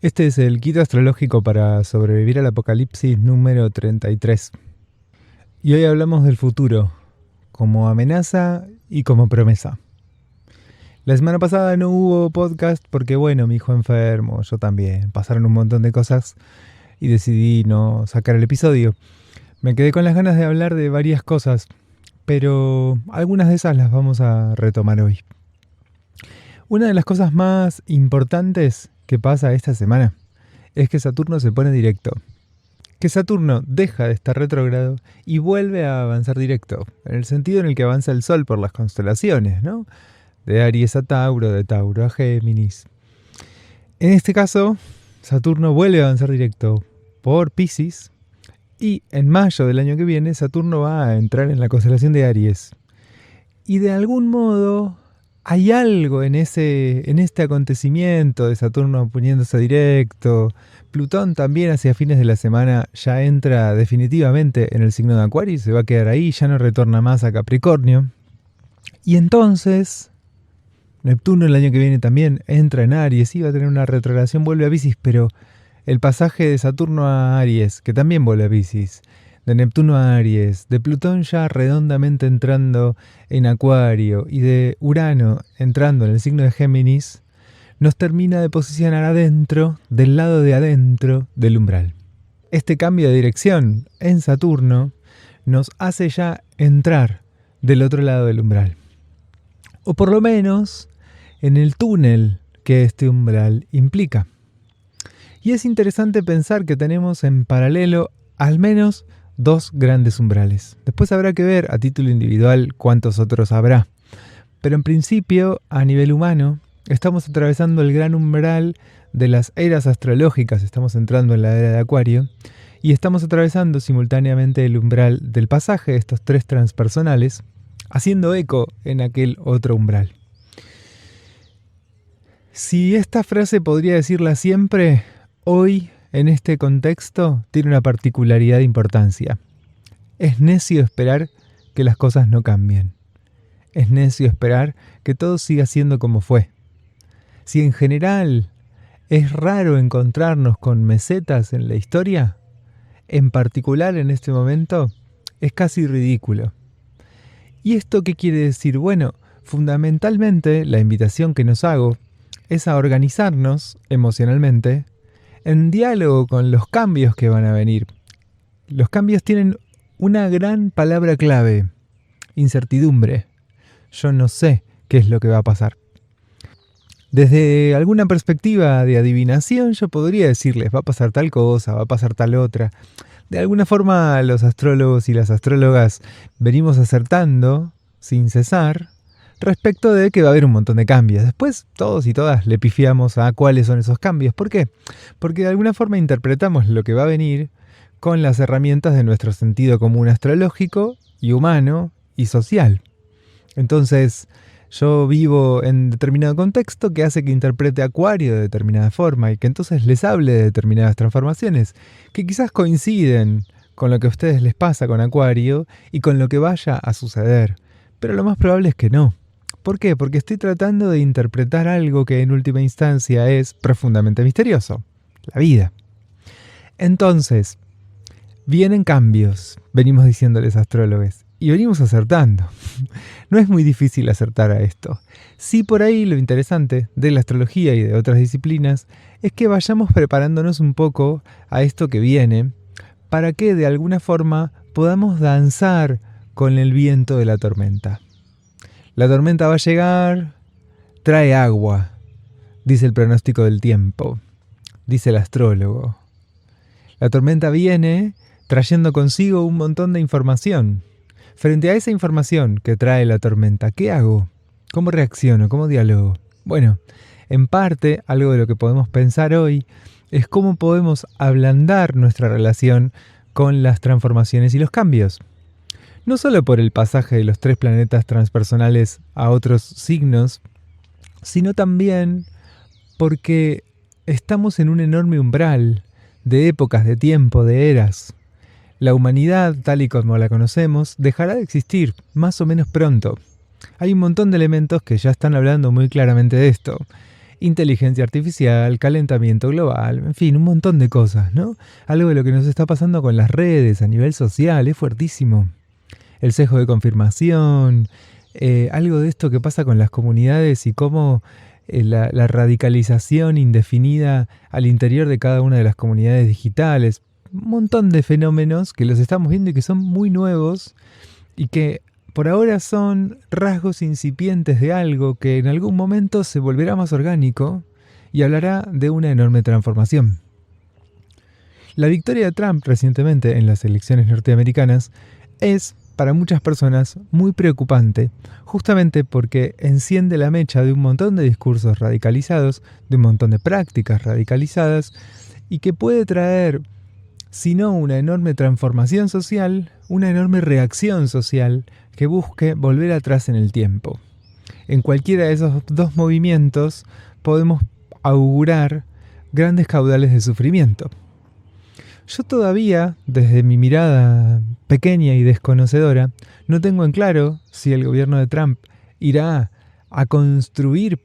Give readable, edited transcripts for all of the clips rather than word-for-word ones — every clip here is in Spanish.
Este es el kit astrológico para sobrevivir al apocalipsis número 33. Y hoy hablamos del futuro, como amenaza y como promesa. La semana pasada no hubo podcast porque, mi hijo enfermo, yo también. Pasaron un montón de cosas y decidí no sacar el episodio. Me quedé con las ganas de hablar de varias cosas, pero algunas de esas las vamos a retomar hoy. Una de las cosas más importantes que pasa esta semana es que Saturno se pone directo. Que Saturno deja de estar retrógrado y vuelve a avanzar directo, en el sentido en el que avanza el Sol por las constelaciones, ¿no? De Aries a Tauro, de Tauro a Géminis. En este caso, Saturno vuelve a avanzar directo por Piscis y en mayo del año que viene Saturno va a entrar en la constelación de Aries. Y de algún modo hay algo en este acontecimiento de Saturno poniéndose directo. Plutón también hacia fines de la semana ya entra definitivamente en el signo de Acuario y se va a quedar ahí, ya no retorna más a Capricornio. Y entonces Neptuno el año que viene también entra en Aries y va a tener una retrogradación, vuelve a Piscis, pero el pasaje de Saturno a Aries, que también vuelve a Piscis, de Neptuno a Aries, de Plutón ya redondamente entrando en Acuario y de Urano entrando en el signo de Géminis, nos termina de posicionar adentro, del lado de adentro del umbral. Este cambio de dirección en Saturno nos hace ya entrar del otro lado del umbral. O por lo menos en el túnel que este umbral implica. Y es interesante pensar que tenemos en paralelo al menos dos grandes umbrales. Después habrá que ver a título individual cuántos otros habrá. Pero en principio, a nivel humano, estamos atravesando el gran umbral de las eras astrológicas, estamos entrando en la era de Acuario, y estamos atravesando simultáneamente el umbral del pasaje de estos tres transpersonales, haciendo eco en aquel otro umbral. Si esta frase podría decirla siempre, hoy, en este contexto, tiene una particularidad de importancia. Es necio esperar que las cosas no cambien. Es necio esperar que todo siga siendo como fue. Si en general es raro encontrarnos con mesetas en la historia, en particular en este momento, es casi ridículo. ¿Y esto qué quiere decir? Bueno, fundamentalmente la invitación que nos hago es a organizarnos emocionalmente en diálogo con los cambios que van a venir. Los cambios tienen una gran palabra clave: incertidumbre. Yo no sé qué es lo que va a pasar. Desde alguna perspectiva de adivinación yo podría decirles, va a pasar tal cosa, va a pasar tal otra. De alguna forma los astrólogos y las astrólogas venimos acertando sin cesar respecto de que va a haber un montón de cambios. Después todos y todas le pifiamos a cuáles son esos cambios. ¿Por qué? Porque de alguna forma interpretamos lo que va a venir con las herramientas de nuestro sentido común astrológico y humano y social. Entonces, yo vivo en determinado contexto que hace que interprete Acuario de determinada forma y que entonces les hable de determinadas transformaciones que quizás coinciden con lo que a ustedes les pasa con Acuario y con lo que vaya a suceder. Pero lo más probable es que no. ¿Por qué? Porque estoy tratando de interpretar algo que en última instancia es profundamente misterioso: la vida. Entonces, vienen cambios, venimos diciéndoles astrólogos, y venimos acertando. No es muy difícil acertar a esto. Sí, por ahí lo interesante de la astrología y de otras disciplinas es que vayamos preparándonos un poco a esto que viene para que de alguna forma podamos danzar con el viento de la tormenta. La tormenta va a llegar, trae agua, dice el pronóstico del tiempo, dice el astrólogo. La tormenta viene trayendo consigo un montón de información. Frente a esa información que trae la tormenta, ¿qué hago? ¿Cómo reacciono? ¿Cómo dialogo? Bueno, en parte, algo de lo que podemos pensar hoy es cómo podemos ablandar nuestra relación con las transformaciones y los cambios. No solo por el pasaje de los tres planetas transpersonales a otros signos, sino también porque estamos en un enorme umbral de épocas, de tiempo, de eras. La humanidad, tal y como la conocemos, dejará de existir más o menos pronto. Hay un montón de elementos que ya están hablando muy claramente de esto. inteligencia artificial, calentamiento global, en fin, un montón de cosas, ¿no? Algo de lo que nos está pasando con las redes a nivel social es fuertísimo. El sesgo de confirmación, algo de esto que pasa con las comunidades y cómo la radicalización indefinida al interior de cada una de las comunidades digitales. Un montón de fenómenos que los estamos viendo y que son muy nuevos y que por ahora son rasgos incipientes de algo que en algún momento se volverá más orgánico y hablará de una enorme transformación. La victoria de Trump recientemente en las elecciones norteamericanas es, para muchas personas, muy preocupante, justamente porque enciende la mecha de un montón de discursos radicalizados, de un montón de prácticas radicalizadas, y que puede traer, si no una enorme transformación social, una enorme reacción social que busque volver atrás en el tiempo. En cualquiera de esos dos movimientos podemos augurar grandes caudales de sufrimiento. Yo todavía, desde mi mirada pequeña y desconocedora, no tengo en claro si el gobierno de Trump irá a construir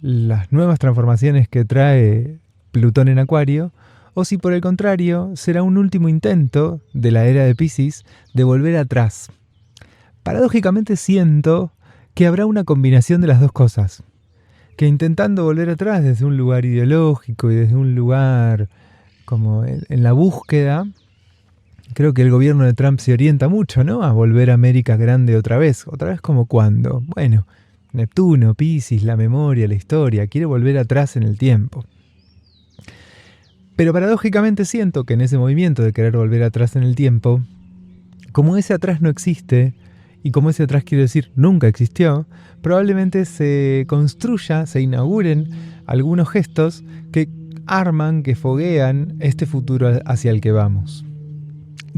las nuevas transformaciones que trae Plutón en Acuario, o si por el contrario será un último intento de la era de Piscis de volver atrás. Paradójicamente siento que habrá una combinación de las dos cosas, que intentando volver atrás desde un lugar ideológico y desde un lugar como en la búsqueda, creo que el gobierno de Trump se orienta mucho, ¿no? A volver a América grande otra vez como cuando, bueno, Neptuno, Piscis, la memoria, la historia, quiere volver atrás en el tiempo. Pero paradójicamente siento que en ese movimiento de querer volver atrás en el tiempo, como ese atrás no existe, y como ese atrás quiero decir nunca existió, probablemente se construya, se inauguren algunos gestos que arman, que foguean este futuro hacia el que vamos.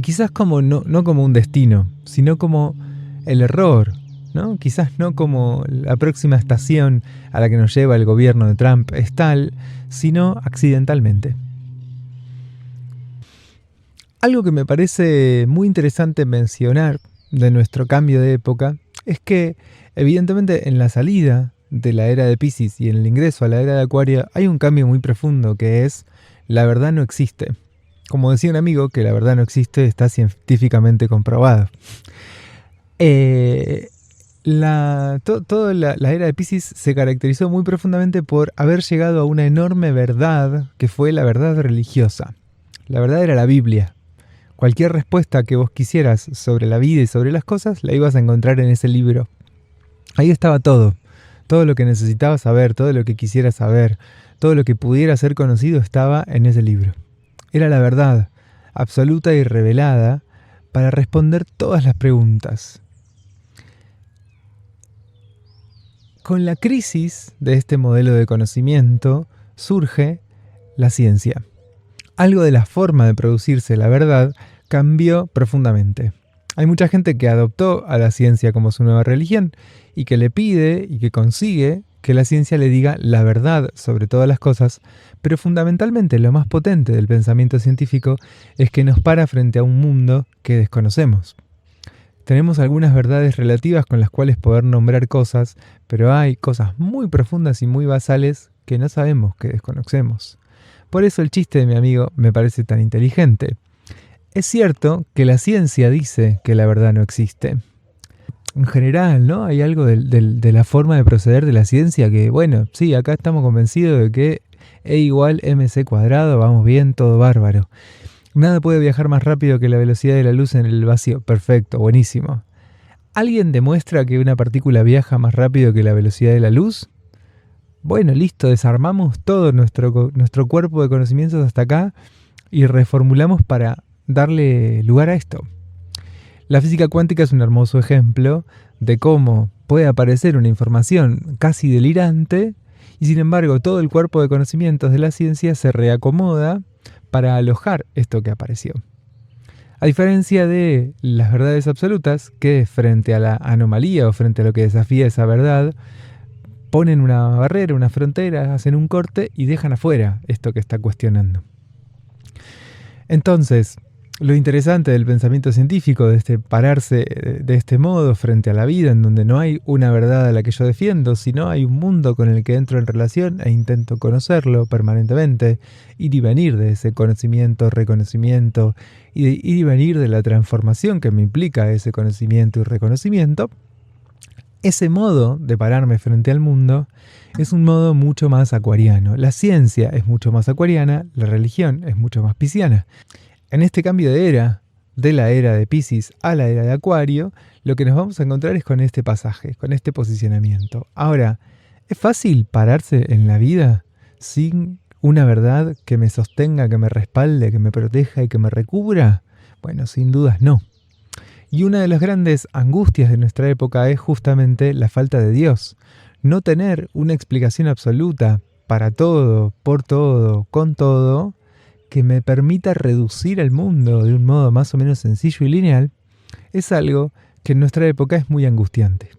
Quizás como no como un destino, sino como el error, ¿no? Quizás no como la próxima estación a la que nos lleva el gobierno de Trump es tal, sino accidentalmente. Algo que me parece muy interesante mencionar de nuestro cambio de época es que, evidentemente, en la salida de la era de Piscis y en el ingreso a la era de Acuario hay un cambio muy profundo que es la verdad no existe. Como decía un amigo, que la verdad no existe está científicamente comprobado. Toda la era de Piscis se caracterizó muy profundamente por haber llegado a una enorme verdad que fue la verdad religiosa. La verdad era la Biblia. Cualquier respuesta que vos quisieras sobre la vida y sobre las cosas, la ibas a encontrar en ese libro. Ahí estaba todo. Todo lo que necesitabas saber, todo lo que quisieras saber, todo lo que pudiera ser conocido estaba en ese libro. Era la verdad, absoluta y revelada, para responder todas las preguntas. Con la crisis de este modelo de conocimiento surge la ciencia. Algo de la forma de producirse la verdad cambió profundamente. Hay mucha gente que adoptó a la ciencia como su nueva religión y que le pide y que consigue que la ciencia le diga la verdad sobre todas las cosas, pero fundamentalmente lo más potente del pensamiento científico es que nos para frente a un mundo que desconocemos. Tenemos algunas verdades relativas con las cuales poder nombrar cosas, pero hay cosas muy profundas y muy basales que no sabemos, que desconocemos. Por eso el chiste de mi amigo me parece tan inteligente. Es cierto que la ciencia dice que la verdad no existe. En general, ¿no? Hay algo de la forma de proceder de la ciencia que, bueno, sí, acá estamos convencidos de que E igual mc cuadrado, vamos bien, todo bárbaro. Nada puede viajar más rápido que la velocidad de la luz en el vacío. Perfecto, buenísimo. ¿Alguien demuestra que una partícula viaja más rápido que la velocidad de la luz? Bueno, listo, desarmamos todo nuestro cuerpo de conocimientos hasta acá y reformulamos para darle lugar a esto. La física cuántica es un hermoso ejemplo de cómo puede aparecer una información casi delirante y sin embargo todo el cuerpo de conocimientos de la ciencia se reacomoda para alojar esto que apareció. A diferencia de las verdades absolutas que frente a la anomalía o frente a lo que desafía esa verdad ponen una barrera, una frontera, hacen un corte y dejan afuera esto que está cuestionando. Entonces, Lo interesante del pensamiento científico, de pararse de este modo frente a la vida, en donde no hay una verdad a la que yo defiendo, sino hay un mundo con el que entro en relación e intento conocerlo permanentemente, ir y venir de ese conocimiento, reconocimiento, y de ir y venir de la transformación que me implica ese conocimiento y reconocimiento. Ese modo de pararme frente al mundo es un modo mucho más acuariano. La ciencia es mucho más acuariana, la religión es mucho más pisciana. En este cambio de era, de la era de Piscis a la era de Acuario, lo que nos vamos a encontrar es con este pasaje, con este posicionamiento. Ahora, ¿es fácil pararse en la vida sin una verdad que me sostenga, que me respalde, que me proteja y que me recubra? Bueno, sin dudas no. Y una de las grandes angustias de nuestra época es justamente la falta de Dios. No tener una explicación absoluta para todo, por todo, con todo, que me permita reducir el mundo de un modo más o menos sencillo y lineal, es algo que en nuestra época es muy angustiante.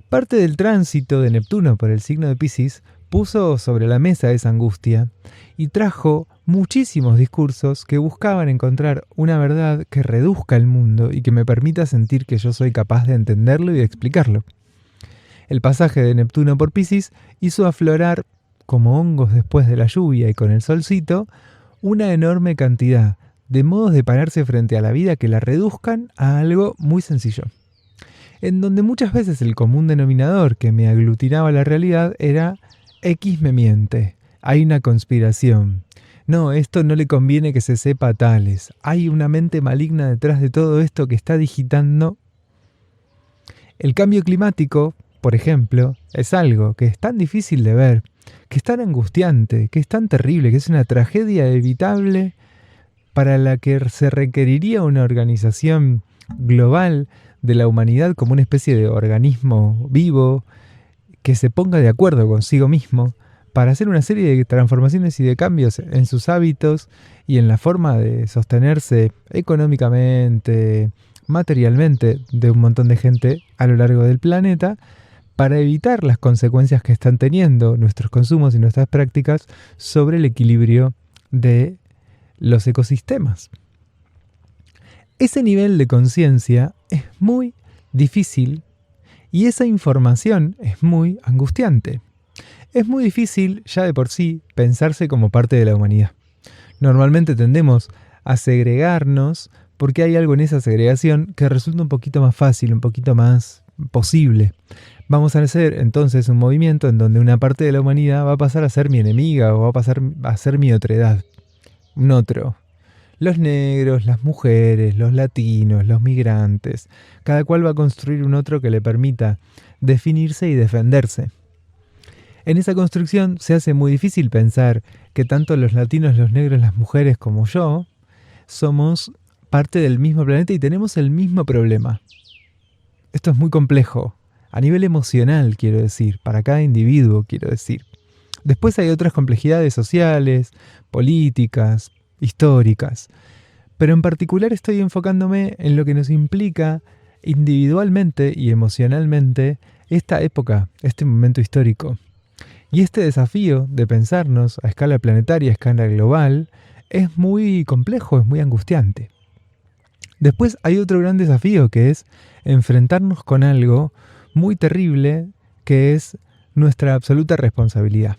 Parte del tránsito de Neptuno por el signo de Piscis puso sobre la mesa esa angustia y trajo muchísimos discursos que buscaban encontrar una verdad que reduzca el mundo y que me permita sentir que yo soy capaz de entenderlo y de explicarlo. El pasaje de Neptuno por Piscis hizo aflorar, como hongos después de la lluvia y con el solcito, una enorme cantidad de modos de pararse frente a la vida que la reduzcan a algo muy sencillo. En donde muchas veces el común denominador que me aglutinaba la realidad era X me miente, hay una conspiración. No, esto no le conviene que se sepa a tales. Hay una mente maligna detrás de todo esto que está digitando. El cambio climático, por ejemplo, es algo que es tan difícil de ver, que es tan angustiante, que es tan terrible, que es una tragedia evitable para la que se requeriría una organización global de la humanidad como una especie de organismo vivo que se ponga de acuerdo consigo mismo para hacer una serie de transformaciones y de cambios en sus hábitos y en la forma de sostenerse económicamente, materialmente de un montón de gente a lo largo del planeta, para evitar las consecuencias que están teniendo nuestros consumos y nuestras prácticas sobre el equilibrio de los ecosistemas. Ese nivel de conciencia es muy difícil y esa información es muy angustiante. Es muy difícil ya de por sí pensarse como parte de la humanidad. Normalmente tendemos a segregarnos porque hay algo en esa segregación que resulta un poquito más fácil, un poquito más posible. Vamos a hacer entonces un movimiento en donde una parte de la humanidad va a pasar a ser mi enemiga o va a pasar a ser mi otredad. Un otro. Los negros, las mujeres, los latinos, los migrantes. Cada cual va a construir un otro que le permita definirse y defenderse. En esa construcción se hace muy difícil pensar que tanto los latinos, los negros, las mujeres como yo somos parte del mismo planeta y tenemos el mismo problema. Esto es muy complejo. A nivel emocional, quiero decir, para cada individuo, quiero decir. Después hay otras complejidades sociales, políticas, históricas. Pero en particular estoy enfocándome en lo que nos implica individualmente y emocionalmente esta época, este momento histórico. Y este desafío de pensarnos a escala planetaria, a escala global, es muy complejo, es muy angustiante. Después hay otro gran desafío que es enfrentarnos con algo muy terrible que es nuestra absoluta responsabilidad.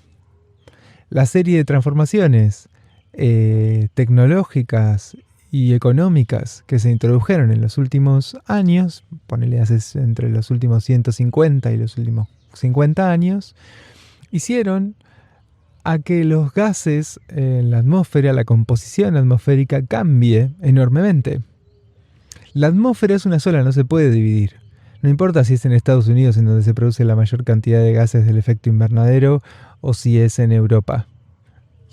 La serie de transformaciones tecnológicas y económicas que se introdujeron en los últimos años, ponele entre los últimos 150 y los últimos 50 años, hicieron a que los gases en la atmósfera, la composición atmosférica cambie enormemente. La atmósfera es una sola, no se puede dividir. No importa si es en Estados Unidos en donde se produce la mayor cantidad de gases del efecto invernadero o si es en Europa.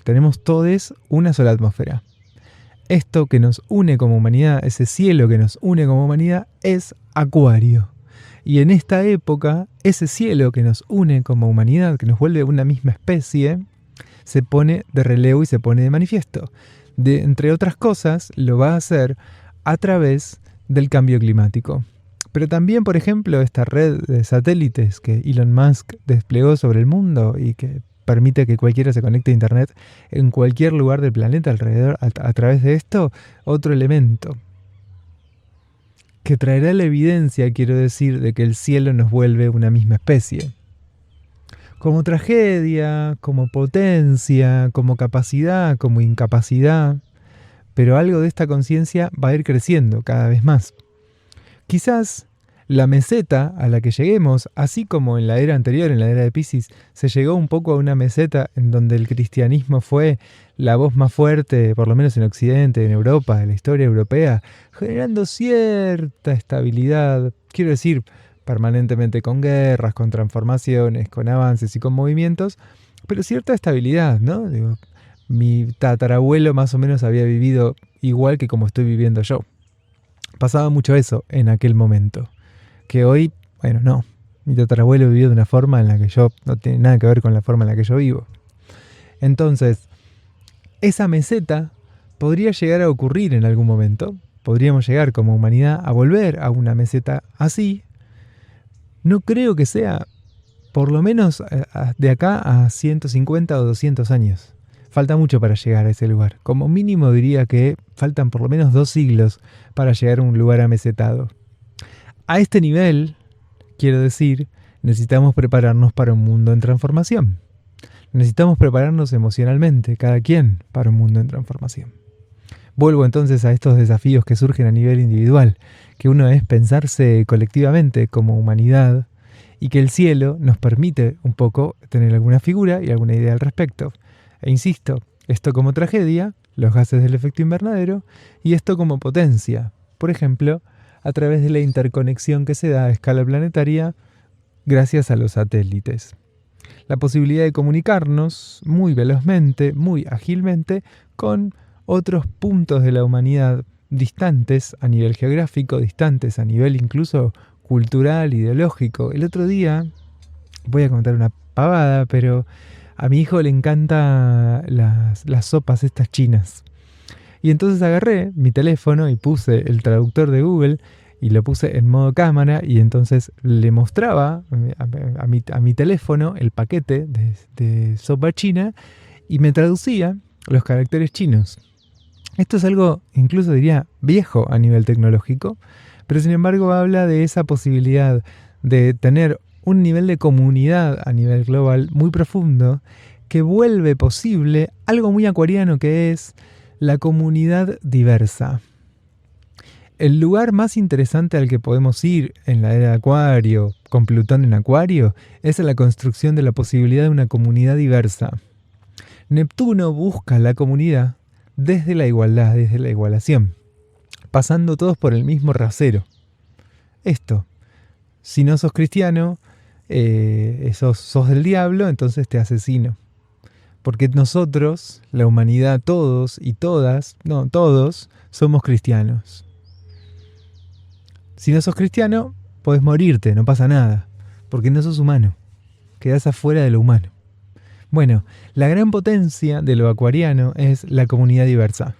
Tenemos todos una sola atmósfera. Esto que nos une como humanidad, ese cielo que nos une como humanidad, es Acuario. Y en esta época, ese cielo que nos une como humanidad, que nos vuelve una misma especie, se pone de relevo y se pone de manifiesto. Entre otras cosas, lo va a hacer a través del cambio climático. Pero también, por ejemplo, esta red de satélites que Elon Musk desplegó sobre el mundo y que permite que cualquiera se conecte a internet en cualquier lugar del planeta alrededor a través de esto, otro elemento que traerá la evidencia, quiero decir, de que el cielo nos vuelve una misma especie. Como tragedia, como potencia, como capacidad, como incapacidad, pero algo de esta conciencia va a ir creciendo cada vez más. Quizás la meseta a la que lleguemos, así como en la era anterior, en la era de Piscis, se llegó un poco a una meseta en donde el cristianismo fue la voz más fuerte, por lo menos en Occidente, en Europa, en la historia europea, generando cierta estabilidad, quiero decir, permanentemente con guerras, con transformaciones, con avances y con movimientos, pero cierta estabilidad, ¿no? Digo, mi tatarabuelo más o menos había vivido igual que como estoy viviendo yo. Pasaba mucho eso en aquel momento. Que hoy, bueno, no. Mi tatarabuelo vivió de una forma en la que yo no tiene nada que ver con la forma en la que yo vivo. Entonces, esa meseta podría llegar a ocurrir en algún momento. Podríamos llegar como humanidad a volver a una meseta así. No creo que sea, por lo menos de acá a 150 o 200 años. Falta mucho para llegar a ese lugar. Como mínimo diría que faltan por lo menos 2 siglos para llegar a un lugar amesetado. A este nivel, quiero decir, necesitamos prepararnos para un mundo en transformación. Necesitamos prepararnos emocionalmente, cada quien, para un mundo en transformación. Vuelvo entonces a estos desafíos que surgen a nivel individual, que uno es pensarse colectivamente como humanidad y que el cielo nos permite un poco tener alguna figura y alguna idea al respecto. E insisto, esto como tragedia, los gases del efecto invernadero, y esto como potencia, por ejemplo, a través de la interconexión que se da a escala planetaria gracias a los satélites. La posibilidad de comunicarnos muy velozmente, muy ágilmente, con otros puntos de la humanidad distantes a nivel geográfico, distantes a nivel incluso cultural, ideológico. El otro día, voy a contar una pavada, pero a mi hijo le encantan las sopas estas chinas. Y entonces agarré mi teléfono y puse el traductor de Google y lo puse en modo cámara y entonces le mostraba a mi teléfono el paquete de sopa china y me traducía los caracteres chinos. Esto es algo, incluso diría, viejo a nivel tecnológico, pero sin embargo habla de esa posibilidad de tener un nivel de comunidad a nivel global muy profundo que vuelve posible algo muy acuariano que es la comunidad diversa. El lugar más interesante al que podemos ir en la era de Acuario, con Plutón en Acuario, es la construcción de la posibilidad de una comunidad diversa. Neptuno busca la comunidad desde la igualdad, desde la igualación, pasando todos por el mismo rasero. Esto, si no sos cristiano, sos del diablo, entonces te asesino. Porque nosotros, la humanidad, todos y todas, no, todos, somos cristianos. Si no sos cristiano, podés morirte, no pasa nada, porque no sos humano, quedás afuera de lo humano. Bueno, la gran potencia de lo acuariano es la comunidad diversa,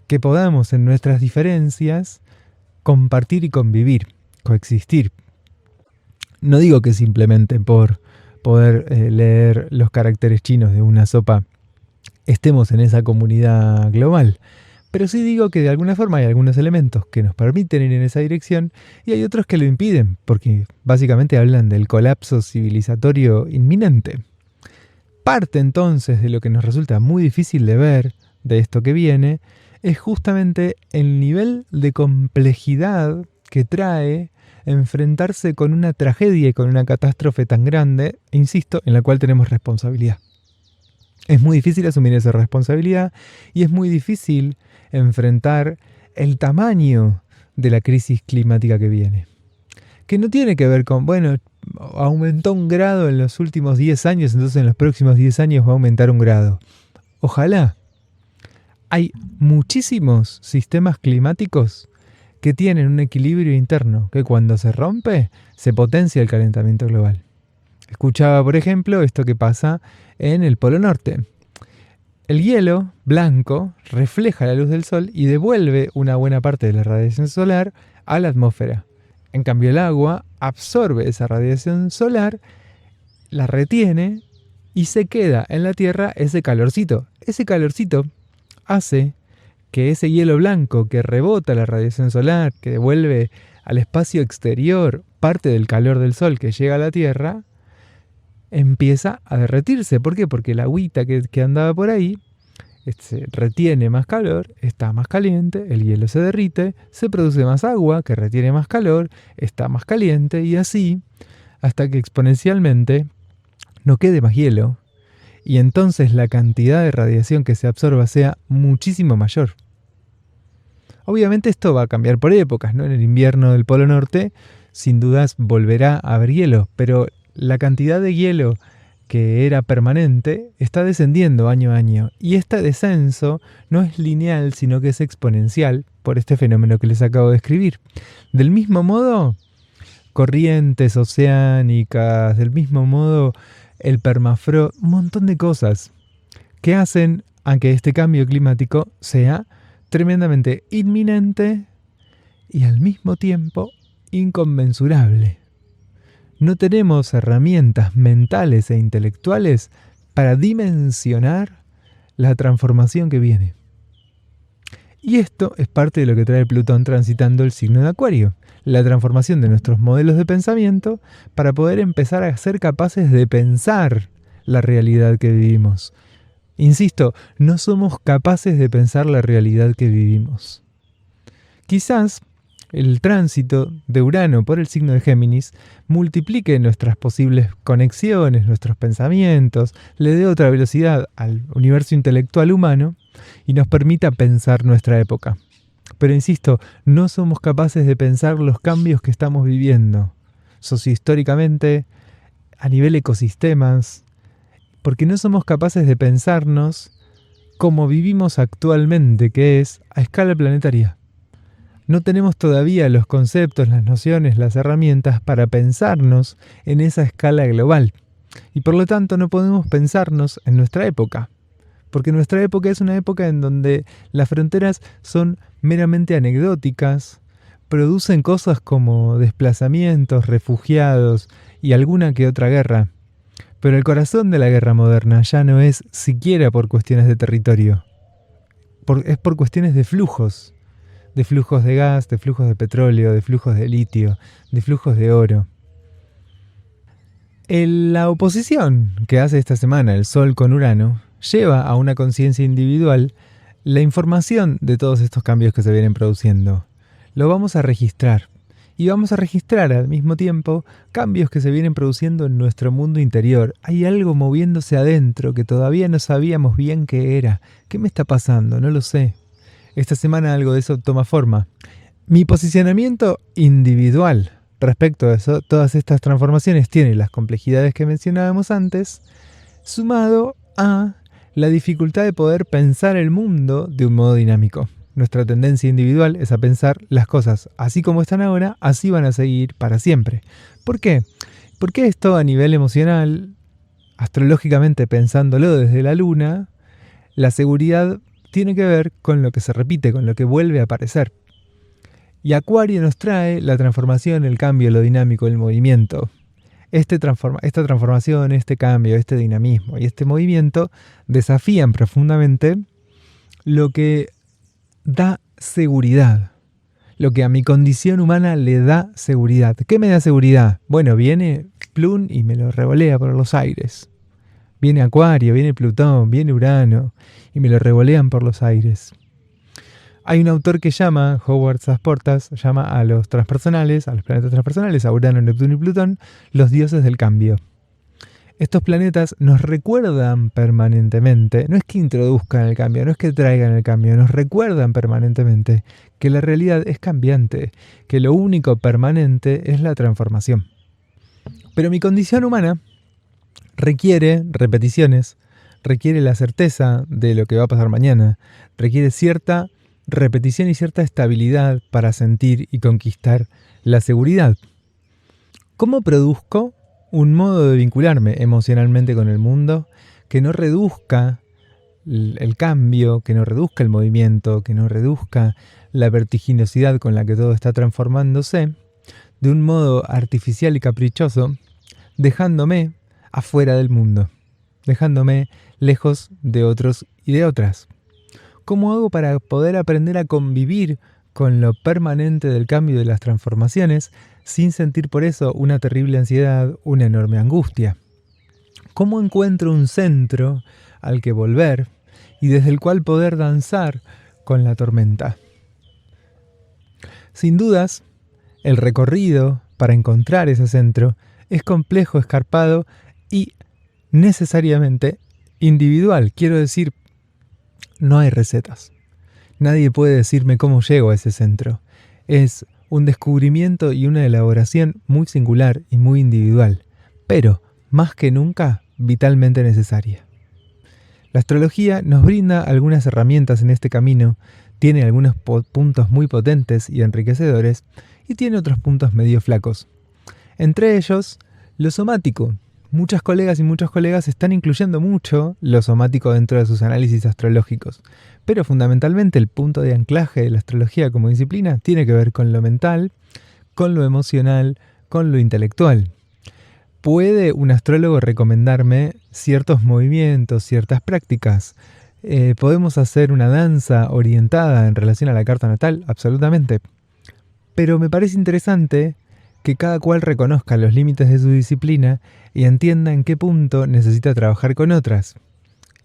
que podamos en nuestras diferencias compartir y convivir, coexistir. No digo que simplemente por poder leer los caracteres chinos de una sopa estemos en esa comunidad global, pero sí digo que de alguna forma hay algunos elementos que nos permiten ir en esa dirección y hay otros que lo impiden, porque básicamente hablan del colapso civilizatorio inminente. Parte entonces de lo que nos resulta muy difícil de ver de esto que viene es justamente el nivel de complejidad que trae enfrentarse con una tragedia y con una catástrofe tan grande, e insisto, en la cual tenemos responsabilidad. Es muy difícil asumir esa responsabilidad y es muy difícil enfrentar el tamaño de la crisis climática que viene. Que no tiene que ver con, bueno, aumentó 1 grado en los últimos 10 años, entonces en los próximos 10 años va a aumentar 1 grado. Ojalá. Hay muchísimos sistemas climáticos que tienen un equilibrio interno, que cuando se rompe, se potencia el calentamiento global. Escuchaba, por ejemplo, esto que pasa en el Polo Norte. El hielo blanco refleja la luz del sol y devuelve una buena parte de la radiación solar a la atmósfera. En cambio, el agua absorbe esa radiación solar, la retiene y se queda en la Tierra ese calorcito. Ese calorcito hace que ese hielo blanco que rebota la radiación solar, que devuelve al espacio exterior parte del calor del Sol que llega a la Tierra, empieza a derretirse. ¿Por qué? Porque la agüita que andaba por ahí retiene más calor, está más caliente, el hielo se derrite, se produce más agua que retiene más calor, está más caliente y así hasta que exponencialmente no quede más hielo y entonces la cantidad de radiación que se absorba sea muchísimo mayor. Obviamente esto va a cambiar por épocas, ¿no? En el invierno del Polo Norte sin dudas volverá a haber hielo, pero la cantidad de hielo que era permanente está descendiendo año a año y este descenso no es lineal sino que es exponencial por este fenómeno que les acabo de describir. Del mismo modo, corrientes oceánicas, del mismo modo el permafrost, un montón de cosas que hacen a que este cambio climático sea tremendamente inminente y al mismo tiempo inconmensurable. No tenemos herramientas mentales e intelectuales para dimensionar la transformación que viene. Y esto es parte de lo que trae Plutón transitando el signo de Acuario, la transformación de nuestros modelos de pensamiento para poder empezar a ser capaces de pensar la realidad que vivimos. Insisto, no somos capaces de pensar la realidad que vivimos. Quizás el tránsito de Urano por el signo de Géminis multiplique nuestras posibles conexiones, nuestros pensamientos, le dé otra velocidad al universo intelectual humano y nos permita pensar nuestra época. Pero insisto, no somos capaces de pensar los cambios que estamos viviendo, sociohistóricamente, a nivel ecosistemas, porque no somos capaces de pensarnos como vivimos actualmente, que es a escala planetaria. No tenemos todavía los conceptos, las nociones, las herramientas para pensarnos en esa escala global. Y por lo tanto no podemos pensarnos en nuestra época. Porque nuestra época es una época en donde las fronteras son meramente anecdóticas, producen cosas como desplazamientos, refugiados y alguna que otra guerra. Pero el corazón de la guerra moderna ya no es siquiera por cuestiones de territorio. Es por cuestiones de flujos de gas, de flujos de petróleo, de flujos de litio, de flujos de oro. La oposición que hace esta semana el Sol con Urano lleva a una conciencia individual la información de todos estos cambios que se vienen produciendo. Lo vamos a registrar. Y vamos a registrar al mismo tiempo cambios que se vienen produciendo en nuestro mundo interior. Hay algo moviéndose adentro que todavía no sabíamos bien qué era. ¿Qué me está pasando? No lo sé. Esta semana algo de eso toma forma. Mi posicionamiento individual respecto a eso, todas estas transformaciones tiene las complejidades que mencionábamos antes, sumado a la dificultad de poder pensar el mundo de un modo dinámico. Nuestra tendencia individual es a pensar las cosas así como están ahora, así van a seguir para siempre. ¿Por qué? Porque esto a nivel emocional, astrológicamente pensándolo desde la luna, la seguridad tiene que ver con lo que se repite, con lo que vuelve a aparecer. Y Acuario nos trae la transformación, el cambio, lo dinámico, el movimiento. Esta transformación, este cambio, este dinamismo y este movimiento desafían profundamente lo que da seguridad, lo que a mi condición humana le da seguridad. ¿Qué me da seguridad? Bueno, viene Plutón y me lo revolea por los aires. Viene Acuario, viene Plutón, viene Urano y me lo revolean por los aires. Hay un autor que llama, Howard Sasportas, llama a los transpersonales, a los planetas transpersonales, a Urano, Neptuno y Plutón, los dioses del cambio. Estos planetas nos recuerdan permanentemente, no es que introduzcan el cambio, no es que traigan el cambio, nos recuerdan permanentemente que la realidad es cambiante, que lo único permanente es la transformación. Pero mi condición humana requiere repeticiones, requiere la certeza de lo que va a pasar mañana, requiere cierta repetición y cierta estabilidad para sentir y conquistar la seguridad. ¿Cómo produzco un modo de vincularme emocionalmente con el mundo que no reduzca el cambio, que no reduzca el movimiento, que no reduzca la vertiginosidad con la que todo está transformándose, de un modo artificial y caprichoso, dejándome afuera del mundo? dejándome lejos de otros y de otras. ¿Cómo hago para poder aprender a convivir con lo permanente del cambio y de las transformaciones sin sentir por eso una terrible ansiedad, una enorme angustia? ¿Cómo encuentro un centro al que volver y desde el cual poder danzar con la tormenta? Sin dudas, el recorrido para encontrar ese centro es complejo, escarpado y necesariamente individual. Quiero decir, no hay recetas. Nadie puede decirme cómo llego a ese centro. Es un descubrimiento y una elaboración muy singular y muy individual, pero más que nunca vitalmente necesaria. La astrología nos brinda algunas herramientas en este camino, tiene algunos puntos muy potentes y enriquecedores y tiene otros puntos medio flacos. Entre ellos, lo somático. Muchas colegas y muchos colegas están incluyendo mucho lo somático dentro de sus análisis astrológicos, pero fundamentalmente el punto de anclaje de la astrología como disciplina tiene que ver con lo mental, con lo emocional, con lo intelectual. ¿Puede un astrólogo recomendarme ciertos movimientos, ciertas prácticas? ¿Podemos hacer una danza orientada en relación a la carta natal? Absolutamente. Pero me parece interesante que cada cual reconozca los límites de su disciplina y entienda en qué punto necesita trabajar con otras.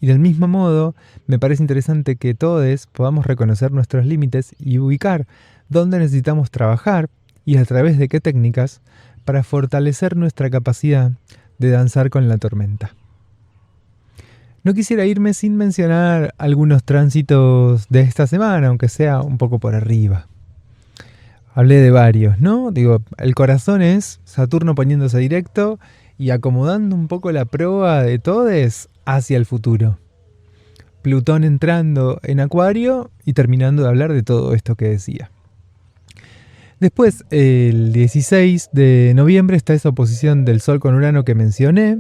Y del mismo modo, me parece interesante que todos podamos reconocer nuestros límites y ubicar dónde necesitamos trabajar y a través de qué técnicas para fortalecer nuestra capacidad de danzar con la tormenta. No quisiera irme sin mencionar algunos tránsitos de esta semana, aunque sea un poco por arriba. Hablé de varios, ¿no? El corazón es Saturno poniéndose directo y acomodando un poco la proa de todes hacia el futuro. Plutón entrando en Acuario y terminando de hablar de todo esto que decía. Después, el 16 de noviembre está esa oposición del Sol con Urano que mencioné.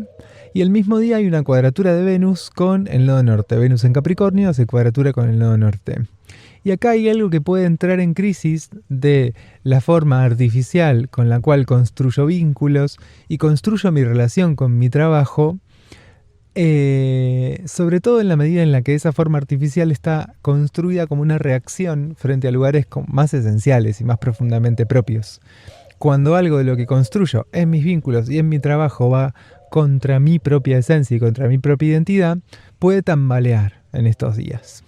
Y el mismo día hay una cuadratura de Venus con el nodo norte. Venus en Capricornio hace cuadratura con el nodo norte. Y acá hay algo que puede entrar en crisis de la forma artificial con la cual construyo vínculos y construyo mi relación con mi trabajo, sobre todo en la medida en la que esa forma artificial está construida como una reacción frente a lugares más esenciales y más profundamente propios. Cuando algo de lo que construyo en mis vínculos y en mi trabajo va contra mi propia esencia y contra mi propia identidad, puede tambalear en estos días.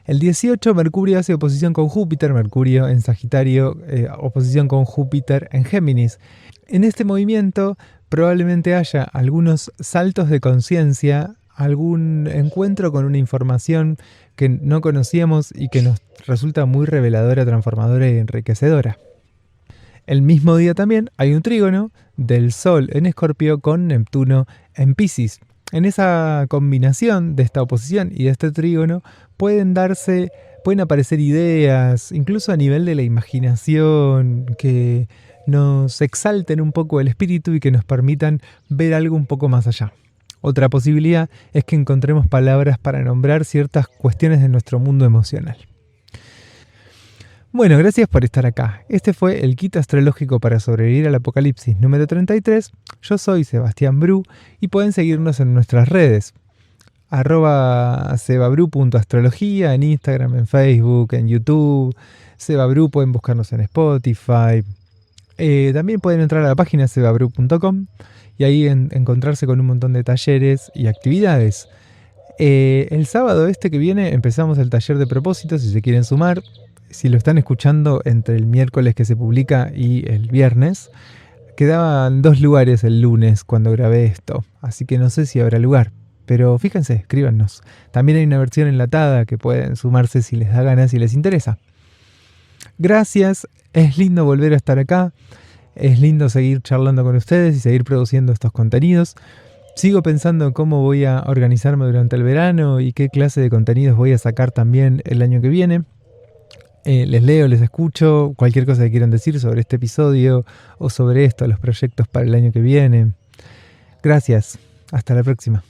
El 18, Mercurio hace oposición con Júpiter, Mercurio en Sagitario, oposición con Júpiter en Géminis. En este movimiento probablemente haya algunos saltos de conciencia, algún encuentro con una información que no conocíamos y que nos resulta muy reveladora, transformadora y enriquecedora. El mismo día también hay un trígono del Sol en Escorpio con Neptuno en Piscis. En esa combinación de esta oposición y de este trígono pueden aparecer ideas, incluso a nivel de la imaginación, que nos exalten un poco el espíritu y que nos permitan ver algo un poco más allá. Otra posibilidad es que encontremos palabras para nombrar ciertas cuestiones de nuestro mundo emocional. Bueno, gracias por estar acá. Este fue el kit astrológico para sobrevivir al apocalipsis número 33. Yo soy Sebastián Bru y pueden seguirnos en nuestras redes. @sebabru.astrología en Instagram, en Facebook, en YouTube. Sebabru, pueden buscarnos en Spotify. También pueden entrar a la página sebabru.com y ahí encontrarse con un montón de talleres y actividades. El sábado que viene empezamos el taller de propósitos, si se quieren sumar. Si lo están escuchando entre el miércoles que se publica y el viernes, quedaban 2 lugares el lunes cuando grabé esto, así que no sé si habrá lugar, pero fíjense, escríbanos. También hay una versión enlatada que pueden sumarse si les da ganas y les interesa. Gracias, es lindo volver a estar acá, es lindo seguir charlando con ustedes y seguir produciendo estos contenidos. Sigo pensando en cómo voy a organizarme durante el verano y qué clase de contenidos voy a sacar también el año que viene. Les leo, les escucho, cualquier cosa que quieran decir sobre este episodio o sobre esto, los proyectos para el año que viene. Gracias, hasta la próxima.